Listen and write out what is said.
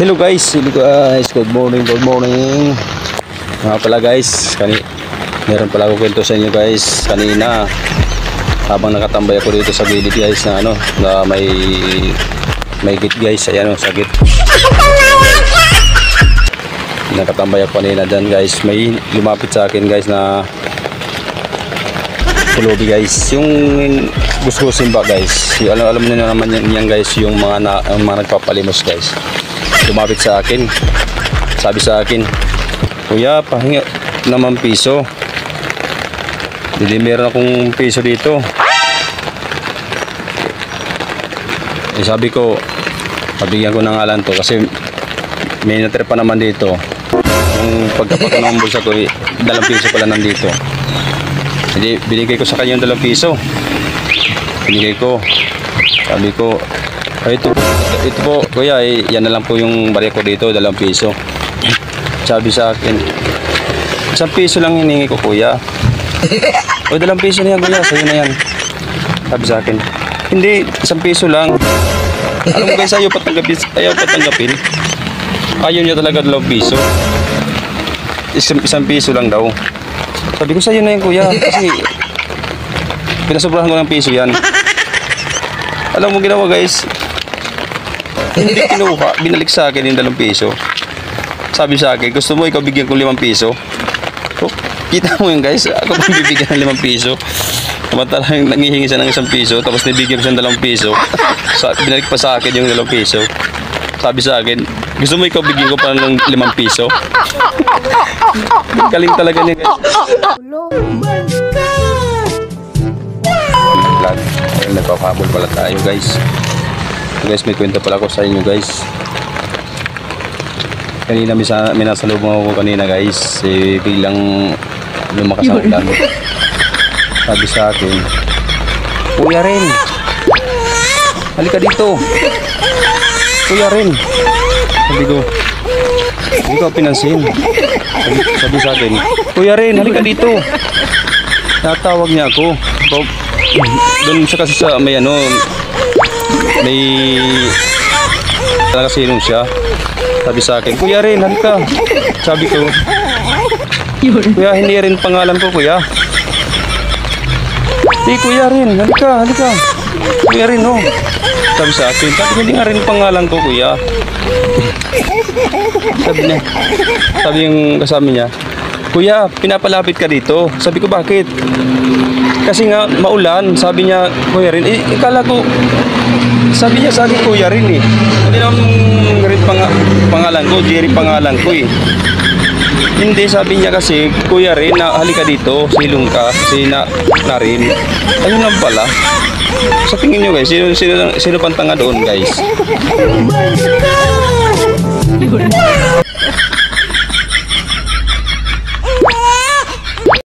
Hello guys, good morning. Mga pala guys, meron pala ako kwento sa inyo guys. Kanina, habang nakatambay ako dito sa gilid guys na may git guys, ayan sa git. Nakatambay ako kanina dyan guys, may lumapit sa akin guys na pulubi guys. Yung gusgusin ba guys, alam niyo naman yan guys, yung mga nagpapalimos guys. Lumapit sa akin, sabi sa akin, kuya pahinga naman piso. Hindi, meron akong piso dito. Sabi ko, pabigyan ko ng ngalan to kasi may natira pa naman dito. Yung pagkapak ng bulsa ko, 2 piso pala nandito. Hindi, binigay ko sa kanya yung 2 piso. Binigay ko, sabi ko, ito po kuya, yan na lang po yung barya ko dito, 2 piso. Sabi sa akin, 1 piso lang hiningi ko kuya. O 2 piso na yan kuya, sa'yo na yan. Sabi sa akin, hindi, 1 piso lang. Alam mo guys, ayaw patanggapin. Ayaw niya talaga 2 piso. 1 piso lang daw. Sabi ko sa'yo na yan kuya, kasi pinasobrahan ko ng piso yan. Alam mo ginawa guys, hindi kinuha, binalik sa akin yung 2 piso. Sabi sa akin, gusto mo ikaw bigyan ko 5 piso? Oh, kita mo yun guys, ako pa bibigyan ng 5 piso. Samantalang nangihingi siya ng 1 piso, tapos nabigyan ko siya ng 2 piso. Binalik pa sa akin yung 2 piso. Sabi sa akin, gusto mo ikaw bigyan ko pa ng 5 piso? Galing talaga niya guys. Nagpapahabol pala tayo guys. Guys, may kwento pala ako sa inyo guys. Kanina may nasalubong ako kanina guys, biglang lumakas ang ulan. Sabi sa akin, kuya rin, halika dito. Kuya rin. Sabi ko, hindi ko pinansin. Sabi sa akin, kuya rin, halika dito. Natawag niya ako. Doon siya kasi sa may nakasilong siya. Sabi sa akin, kuya rin, halika. Sabi ko, kuya, hindi rin pangalan ko kuya. Hindi kuya rin, halika. Kuya rin oh. Sabi sa akin, hindi nga rin pangalan ko kuya. Sabi yung kasama niya, kuya, pinapalapit ka dito. Sabi ko, bakit? Kasi nga maulan. Sabi niya, kuya rin. Ikala ko, sabi niya sa akin, kuya rin eh. Hindi naman rin pangalan ko, Jerry pangalan ko eh. Hindi, sabi niya kasi, kuya rin, halika dito, silong ka, kasi na rin. Ayun lang pala. Sa tingin nyo guys, sino pang tanga doon guys?